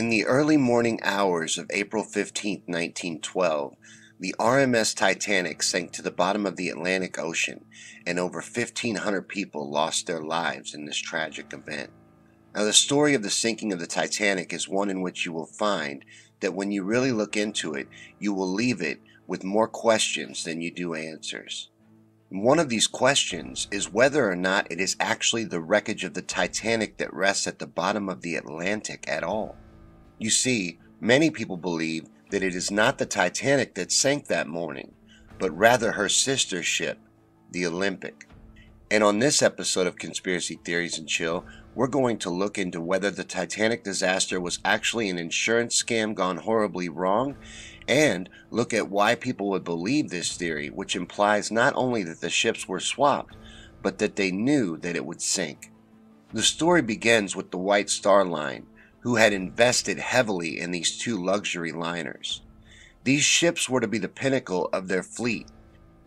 In the early morning hours of April 15, 1912, the RMS Titanic sank to the bottom of the Atlantic Ocean, and over 1,500 people lost their lives in this tragic event. Now, the story of the sinking of the Titanic is one in which you will find that when you really look into it, you will leave it with more questions than you do answers. One of these questions is whether or not it is actually the wreckage of the Titanic that rests at the bottom of the Atlantic at all. You see, many people believe that it is not the Titanic that sank that morning, but rather her sister ship, the Olympic. And on this episode of Conspiracy Theories and Chill, we're going to look into whether the Titanic disaster was actually an insurance scam gone horribly wrong, and look at why people would believe this theory, which implies not only that the ships were swapped, but that they knew that it would sink. The story begins with the White Star Line, who had invested heavily in these two luxury liners. These ships were to be the pinnacle of their fleet,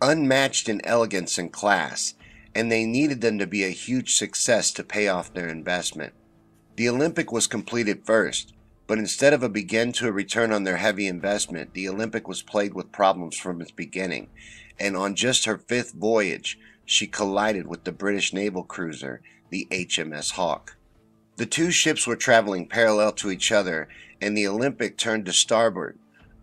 unmatched in elegance and class, and they needed them to be a huge success to pay off their investment. The Olympic was completed first, but instead of a begin to a return on their heavy investment, the Olympic was plagued with problems from its beginning, and on just her fifth voyage, she collided with the British naval cruiser, the HMS Hawke. The two ships were traveling parallel to each other, and the Olympic turned to starboard.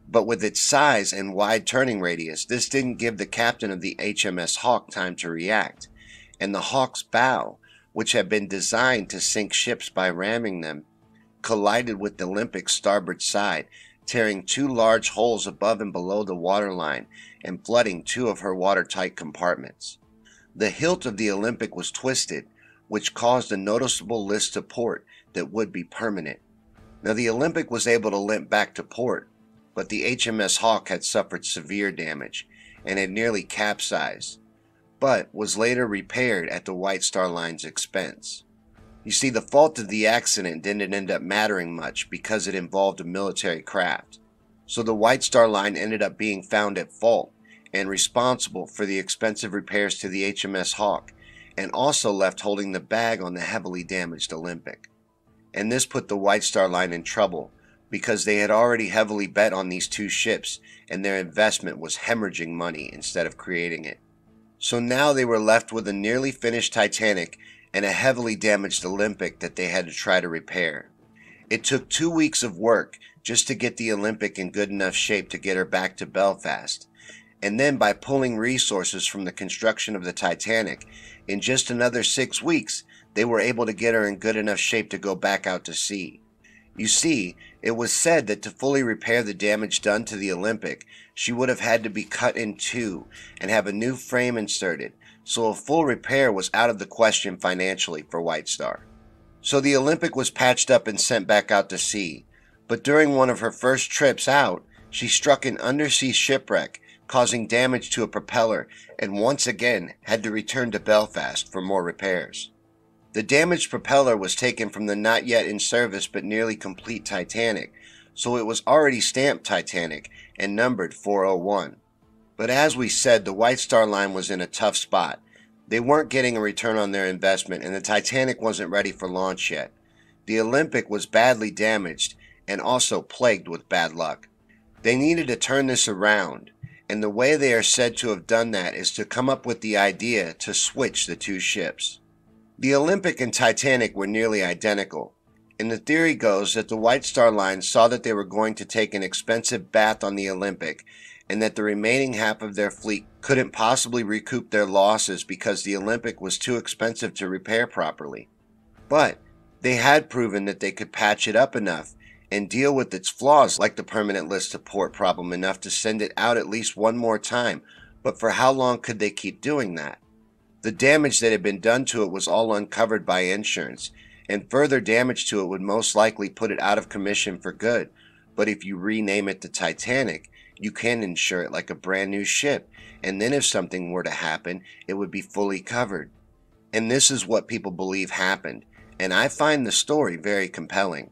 But with its size and wide turning radius, this didn't give the captain of the HMS Hawke time to react, and the Hawke's bow, which had been designed to sink ships by ramming them, collided with the Olympic's starboard side, tearing two large holes above and below the waterline and flooding two of her watertight compartments. The hilt of the Olympic was twisted, which caused a noticeable list to port that would be permanent. Now, the Olympic was able to limp back to port, but the HMS Hawke had suffered severe damage and had nearly capsized, but was later repaired at the White Star Line's expense. You see, the fault of the accident didn't end up mattering much because it involved a military craft, so the White Star Line ended up being found at fault and responsible for the expensive repairs to the HMS Hawke, and also left holding the bag on the heavily damaged Olympic. And this put the White Star Line in trouble because they had already heavily bet on these two ships, and their investment was hemorrhaging money instead of creating it. So now they were left with a nearly finished Titanic and a heavily damaged Olympic that they had to try to repair. It took 2 weeks of work just to get the Olympic in good enough shape to get her back to Belfast. And then by pulling resources from the construction of the Titanic, in just another 6 weeks, they were able to get her in good enough shape to go back out to sea. You see, it was said that to fully repair the damage done to the Olympic, she would have had to be cut in two and have a new frame inserted, so a full repair was out of the question financially for White Star. So the Olympic was patched up and sent back out to sea, but during one of her first trips out, she struck an undersea shipwreck, causing damage to a propeller, and once again had to return to Belfast for more repairs. The damaged propeller was taken from the not yet in service but nearly complete Titanic, so it was already stamped Titanic and numbered 401. But as we said, the White Star Line was in a tough spot. They weren't getting a return on their investment, and the Titanic wasn't ready for launch yet. The Olympic was badly damaged and also plagued with bad luck. They needed to turn this around, and the way they are said to have done that is to come up with the idea to switch the two ships. The Olympic and Titanic were nearly identical, and the theory goes that the White Star Line saw that they were going to take an expensive bath on the Olympic, and that the remaining half of their fleet couldn't possibly recoup their losses because the Olympic was too expensive to repair properly. But they had proven that they could patch it up enough and deal with its flaws, like the permanent list to port problem, enough to send it out at least one more time. But for how long could they keep doing that? The damage that had been done to it was all uncovered by insurance, and further damage to it would most likely put it out of commission for good. But if you rename it the Titanic, you can insure it like a brand new ship, and then if something were to happen, it would be fully covered. And this is what people believe happened, and I find the story very compelling.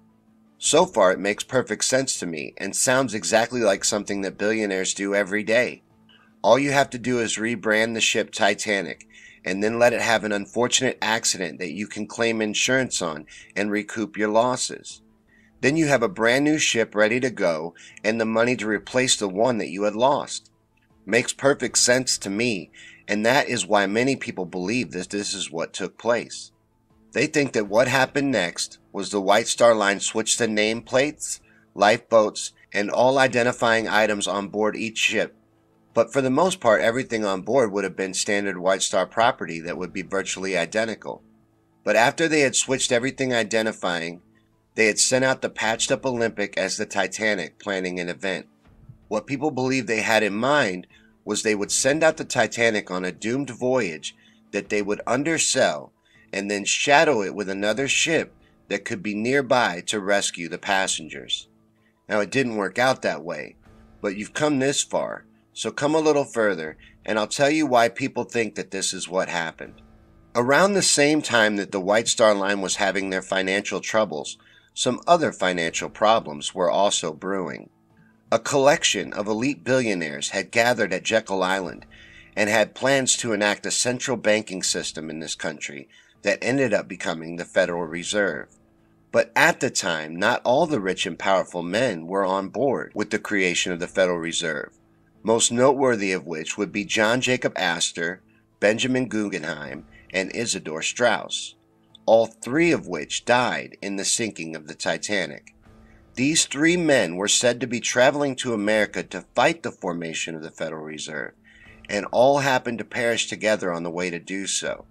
So far, it makes perfect sense to me and sounds exactly like something that billionaires do every day. All you have to do is rebrand the ship Titanic and then let it have an unfortunate accident that you can claim insurance on and recoup your losses. Then you have a brand new ship ready to go and the money to replace the one that you had lost. Makes perfect sense to me, and that is why many people believe that this is what took place. They think that what happened next was the White Star Line switched the nameplates, lifeboats, and all identifying items on board each ship, but for the most part everything on board would have been standard White Star property that would be virtually identical. But after they had switched everything identifying, they had sent out the patched up Olympic as the Titanic, planning an event. What people believed they had in mind was they would send out the Titanic on a doomed voyage that they would undersell and then shadow it with another ship that could be nearby to rescue the passengers. Now it didn't work out that way, but you've come this far, so come a little further and I'll tell you why people think that this is what happened. Around the same time that the White Star Line was having their financial troubles, some other financial problems were also brewing. A collection of elite billionaires had gathered at Jekyll Island and had plans to enact a central banking system in this country that ended up becoming the Federal Reserve. But at the time, not all the rich and powerful men were on board with the creation of the Federal Reserve, most noteworthy of which would be John Jacob Astor, Benjamin Guggenheim, and Isidor Straus, all three of which died in the sinking of the Titanic. These three men were said to be traveling to America to fight the formation of the Federal Reserve, and all happened to perish together on the way to do so.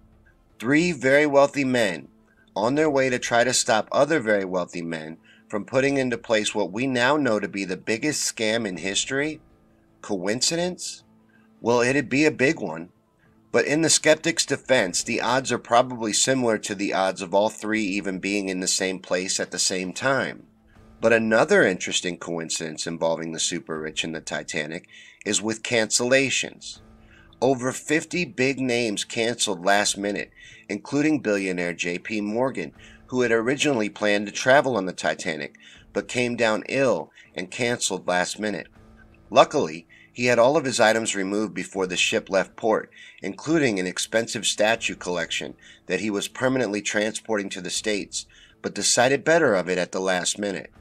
Three very wealthy men on their way to try to stop other very wealthy men from putting into place what we now know to be the biggest scam in history? Coincidence? Well, it'd be a big one. But in the skeptic's defense, the odds are probably similar to the odds of all three even being in the same place at the same time. But another interesting coincidence involving the super rich and the Titanic is with cancellations. Over 50 big names canceled last minute, including billionaire J.P. Morgan, who had originally planned to travel on the Titanic, but came down ill and canceled last minute. Luckily, he had all of his items removed before the ship left port, including an expensive statue collection that he was permanently transporting to the States, but decided better of it at the last minute.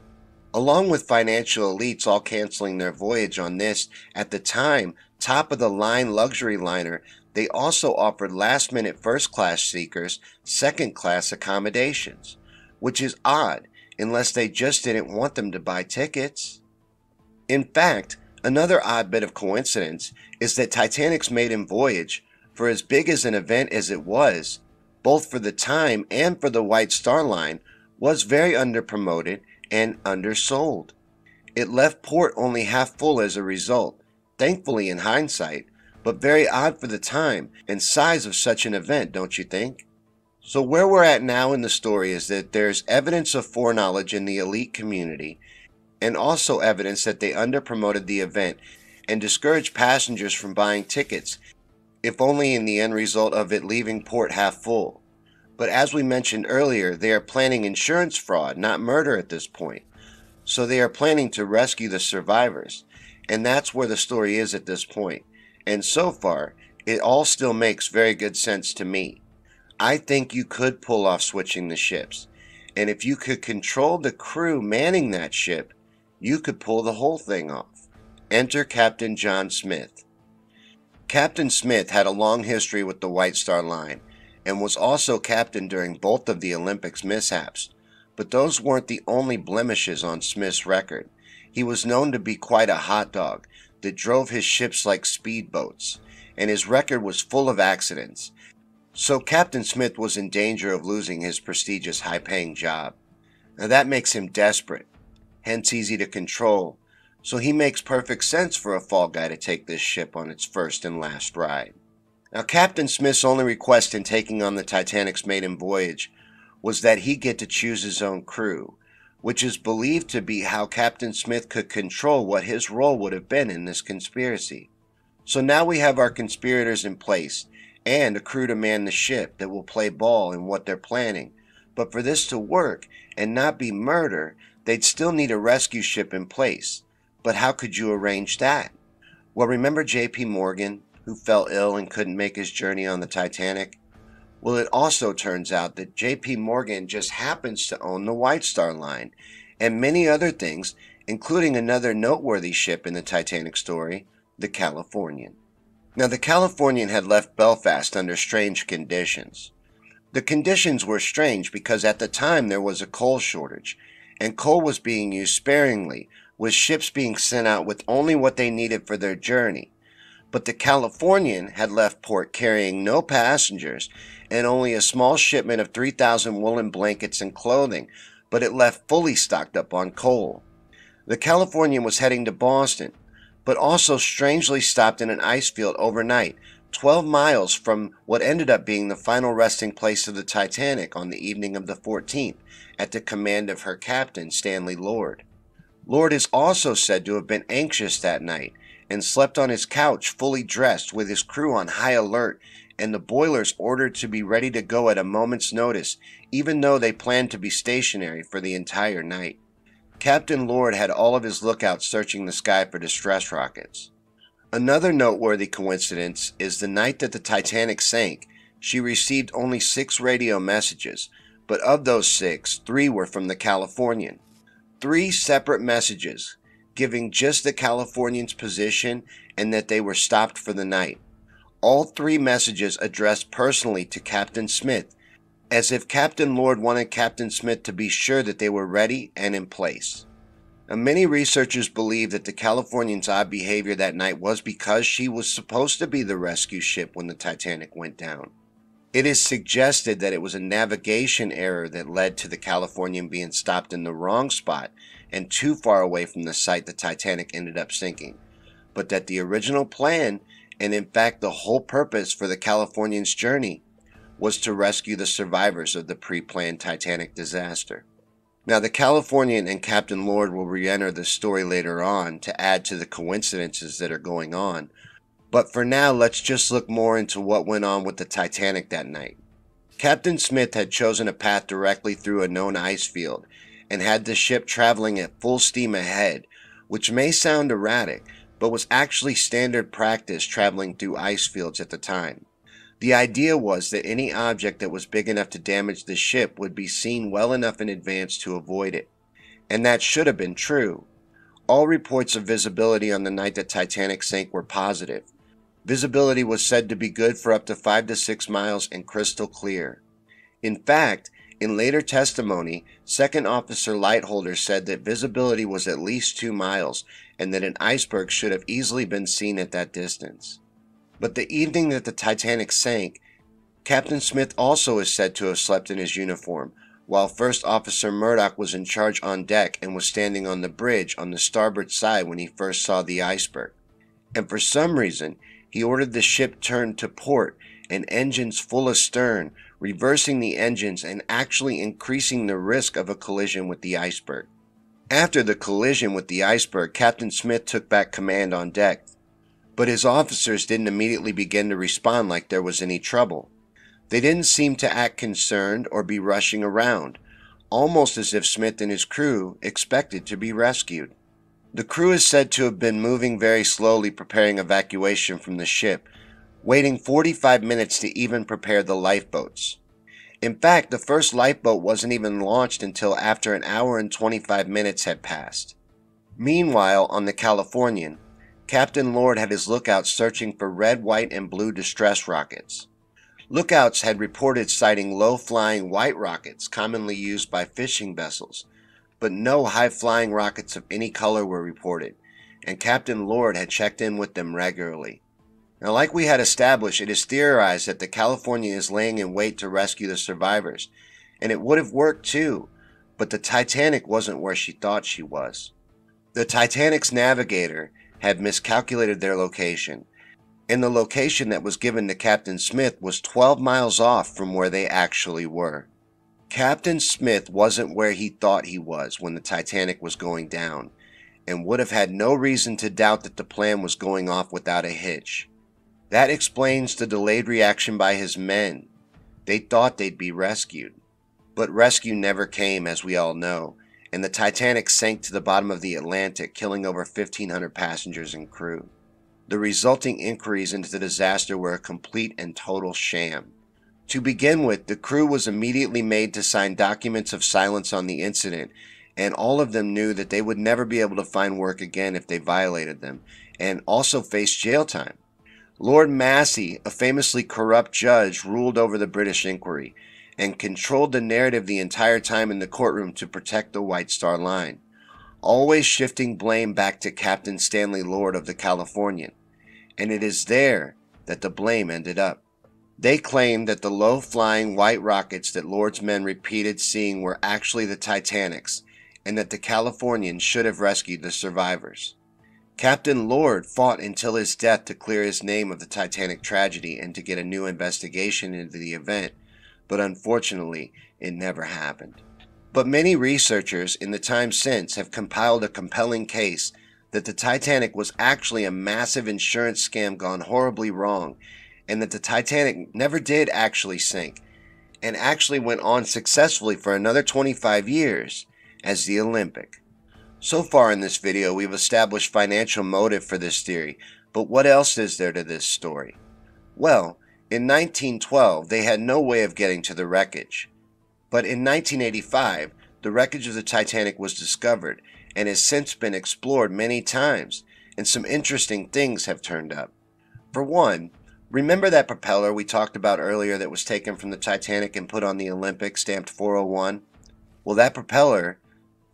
Along with financial elites all canceling their voyage on this, at the time, top-of-the-line luxury liner, they also offered last-minute first-class seekers second-class accommodations, which is odd unless they just didn't want them to buy tickets. In fact, another odd bit of coincidence is that Titanic's maiden voyage, for as big as an event as it was, both for the time and for the White Star Line, was very underpromoted and undersold. It left port only half full as a result, thankfully in hindsight, but very odd for the time and size of such an event, don't you think? So where we're at now in the story is that there's evidence of foreknowledge in the elite community, and also evidence that they underpromoted the event and discouraged passengers from buying tickets, if only in the end result of it leaving port half full. But as we mentioned earlier, they are planning insurance fraud, not murder at this point. So they are planning to rescue the survivors. And that's where the story is at this point. And so far, it all still makes very good sense to me. I think you could pull off switching the ships. And if you could control the crew manning that ship, you could pull the whole thing off. Enter Captain John Smith. Captain Smith had a long history with the White Star Line, and was also captain during both of the Olympics mishaps. But those weren't the only blemishes on Smith's record. He was known to be quite a hot dog that drove his ships like speedboats, and his record was full of accidents. So Captain Smith was in danger of losing his prestigious high-paying job. Now that makes him desperate, hence easy to control, so he makes perfect sense for a fall guy to take this ship on its first and last ride. Now, Captain Smith's only request in taking on the Titanic's maiden voyage was that he get to choose his own crew, which is believed to be how Captain Smith could control what his role would have been in this conspiracy. So now we have our conspirators in place, and a crew to man the ship that will play ball in what they're planning. But for this to work and not be murder, they'd still need a rescue ship in place. But how could you arrange that? Well, remember J.P. Morgan, who fell ill and couldn't make his journey on the Titanic? Well, it also turns out that J.P. Morgan just happens to own the White Star Line, and many other things, including another noteworthy ship in the Titanic story, the Californian. Now, the Californian had left Belfast under strange conditions. The conditions were strange because at the time there was a coal shortage, and coal was being used sparingly, with ships being sent out with only what they needed for their journey. But the Californian had left port carrying no passengers and only a small shipment of 3,000 woolen blankets and clothing, but it left fully stocked up on coal. The Californian was heading to Boston, but also strangely stopped in an ice field overnight, 12 miles from what ended up being the final resting place of the Titanic on the evening of the 14th, at the command of her captain, Stanley Lord. Lord is also said to have been anxious that night and slept on his couch fully dressed with his crew on high alert and the boilers ordered to be ready to go at a moment's notice, even though they planned to be stationary for the entire night. Captain Lord had all of his lookouts searching the sky for distress rockets. Another noteworthy coincidence is the night that the Titanic sank, she received only 6 radio messages, but of those 6, 3 were from the Californian. 3 separate messages, giving just the Californian's position and that they were stopped for the night. All 3 messages addressed personally to Captain Smith, as if Captain Lord wanted Captain Smith to be sure that they were ready and in place. Now, many researchers believe that the Californian's odd behavior that night was because she was supposed to be the rescue ship when the Titanic went down. It is suggested that it was a navigation error that led to the Californian being stopped in the wrong spot and too far away from the site the Titanic ended up sinking, but that the original plan, and in fact the whole purpose for the Californian's journey, was to rescue the survivors of the pre-planned Titanic disaster. Now, the Californian and Captain Lord will re-enter the story later on to add to the coincidences that are going on, but for now let's just look more into what went on with the Titanic that night. Captain Smith had chosen a path directly through a known ice field and had the ship traveling at full steam ahead, which may sound erratic, but was actually standard practice traveling through ice fields at the time. The idea was that any object that was big enough to damage the ship would be seen well enough in advance to avoid it. And that should have been true. All reports of visibility on the night that Titanic sank were positive. Visibility was said to be good for up to 5 to 6 miles and crystal clear. In fact, in later testimony, Second Officer Lightholder said that visibility was at least 2 miles and that an iceberg should have easily been seen at that distance. But the evening that the Titanic sank, Captain Smith also is said to have slept in his uniform, while First Officer Murdoch was in charge on deck and was standing on the bridge on the starboard side when he first saw the iceberg. And for some reason, he ordered the ship turned to port and engines full astern, reversing the engines and actually increasing the risk of a collision with the iceberg. After the collision with the iceberg, Captain Smith took back command on deck, but his officers didn't immediately begin to respond like there was any trouble. They didn't seem to act concerned or be rushing around, almost as if Smith and his crew expected to be rescued. The crew is said to have been moving very slowly preparing evacuation from the ship, waiting 45 minutes to even prepare the lifeboats. In fact, the first lifeboat wasn't even launched until after an hour and 25 minutes had passed. Meanwhile, on the Californian, Captain Lord had his lookouts searching for red, white, and blue distress rockets. Lookouts had reported sighting low-flying white rockets commonly used by fishing vessels, but no high-flying rockets of any color were reported, and Captain Lord had checked in with them regularly. Now, like we had established, it is theorized that the Californian is laying in wait to rescue the survivors, and it would have worked too, but the Titanic wasn't where she thought she was. The Titanic's navigator had miscalculated their location, and the location that was given to Captain Smith was 12 miles off from where they actually were. Captain Smith wasn't where he thought he was when the Titanic was going down, and would have had no reason to doubt that the plan was going off without a hitch. That explains the delayed reaction by his men. They thought they'd be rescued, but rescue never came, as we all know, and the Titanic sank to the bottom of the Atlantic, killing over 1,500 passengers and crew. The resulting inquiries into the disaster were a complete and total sham. To begin with, the crew was immediately made to sign documents of silence on the incident, and all of them knew that they would never be able to find work again if they violated them, and also faced jail time. Lord Massey, a famously corrupt judge, ruled over the British inquiry and controlled the narrative the entire time in the courtroom to protect the White Star Line, always shifting blame back to Captain Stanley Lord of the Californian. And it is there that the blame ended up. They claimed that the low-flying white rockets that Lord's men repeated seeing were actually the Titanic's, and that the Californians should have rescued the survivors. Captain Lord fought until his death to clear his name of the Titanic tragedy and to get a new investigation into the event, but unfortunately, it never happened. But many researchers in the time since have compiled a compelling case that the Titanic was actually a massive insurance scam gone horribly wrong, and that the Titanic never did actually sink, and actually went on successfully for another 25 years as the Olympic. So far in this video, we've established financial motive for this theory, but what else is there to this story? Well, in 1912, they had no way of getting to the wreckage. But in 1985, the wreckage of the Titanic was discovered and has since been explored many times, and some interesting things have turned up. For one, remember that propeller we talked about earlier that was taken from the Titanic and put on the Olympic, stamped 401? Well, that propeller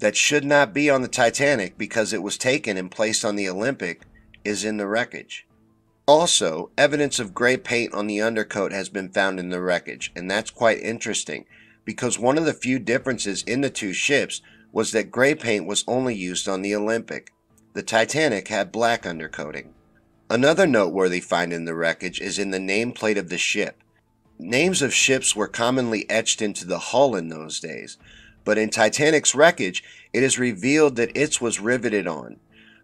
that should not be on the Titanic because it was taken and placed on the Olympic is in the wreckage. Also, evidence of gray paint on the undercoat has been found in the wreckage, and that's quite interesting because one of the few differences in the two ships was that gray paint was only used on the Olympic. The Titanic had black undercoating. Another noteworthy find in the wreckage is in the nameplate of the ship. Names of ships were commonly etched into the hull in those days, but in Titanic's wreckage, it is revealed that its was riveted on,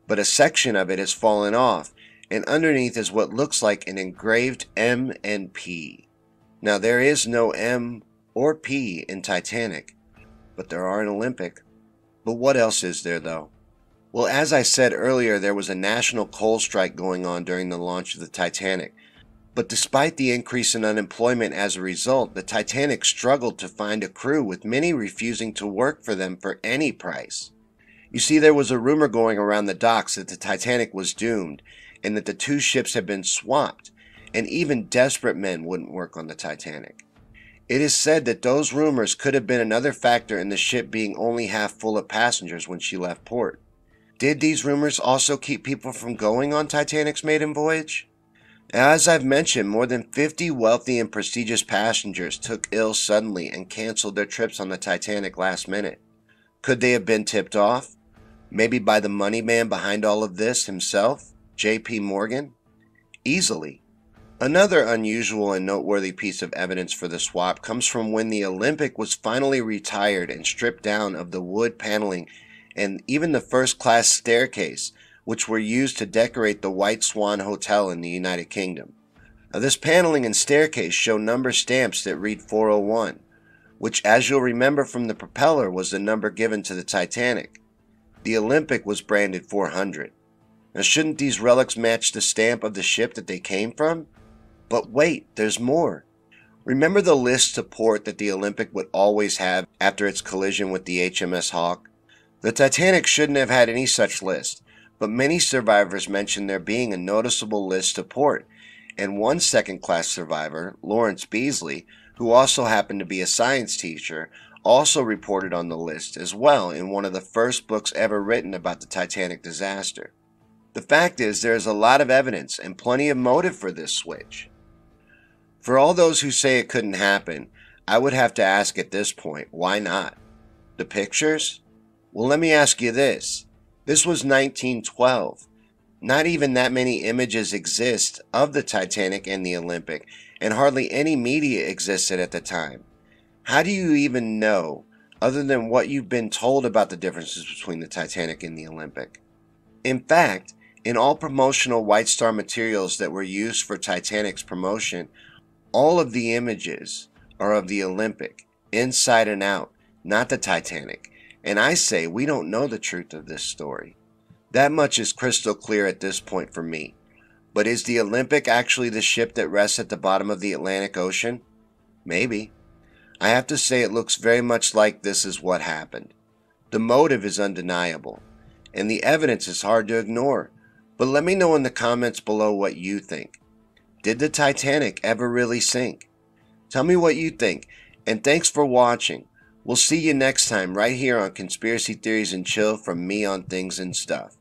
but a section of it has fallen off, and underneath is what looks like an engraved M and P. Now there is no M or P in Titanic, but there are in Olympic. But what else is there though? Well, as I said earlier, there was a national coal strike going on during the launch of the Titanic. But despite the increase in unemployment as a result, the Titanic struggled to find a crew, with many refusing to work for them for any price. You see, there was a rumor going around the docks that the Titanic was doomed, and that the two ships had been swapped, and even desperate men wouldn't work on the Titanic. It is said that those rumors could have been another factor in the ship being only half full of passengers when she left port. Did these rumors also keep people from going on Titanic's maiden voyage? As I've mentioned, more than 50 wealthy and prestigious passengers took ill suddenly and canceled their trips on the Titanic last minute. Could they have been tipped off? Maybe by the money man behind all of this himself, J.P. Morgan? Easily. Another unusual and noteworthy piece of evidence for the swap comes from when the Olympic was finally retired and stripped down of the wood paneling and even the first-class staircase, which were used to decorate the White Swan Hotel in the United Kingdom. Now, this paneling and staircase show number stamps that read 401, which, as you'll remember from the propeller, was the number given to the Titanic. The Olympic was branded 400. Now, shouldn't these relics match the stamp of the ship that they came from? But wait, there's more. Remember the list to port that the Olympic would always have after its collision with the HMS Hawk? The Titanic shouldn't have had any such list, but many survivors mentioned there being a noticeable list to port, and one second-class survivor, Lawrence Beasley, who also happened to be a science teacher, also reported on the list as well in one of the first books ever written about the Titanic disaster. The fact is, there is a lot of evidence and plenty of motive for this switch. For all those who say it couldn't happen, I would have to ask at this point, why not? The pictures? Well, let me ask you this. This was 1912. Not even that many images exist of the Titanic and the Olympic, and hardly any media existed at the time. How do you even know, other than what you've been told about the differences between the Titanic and the Olympic? In fact, in all promotional White Star materials that were used for Titanic's promotion, all of the images are of the Olympic, inside and out, not the Titanic. And I say we don't know the truth of this story. That much is crystal clear at this point for me. But is the Olympic actually the ship that rests at the bottom of the Atlantic Ocean? Maybe. I have to say it looks very much like this is what happened. The motive is undeniable, and the evidence is hard to ignore. But let me know in the comments below what you think. Did the Titanic ever really sink? Tell me what you think, and thanks for watching. We'll see you next time right here on Conspiracy Theories and Chill from me on Things and Stuff.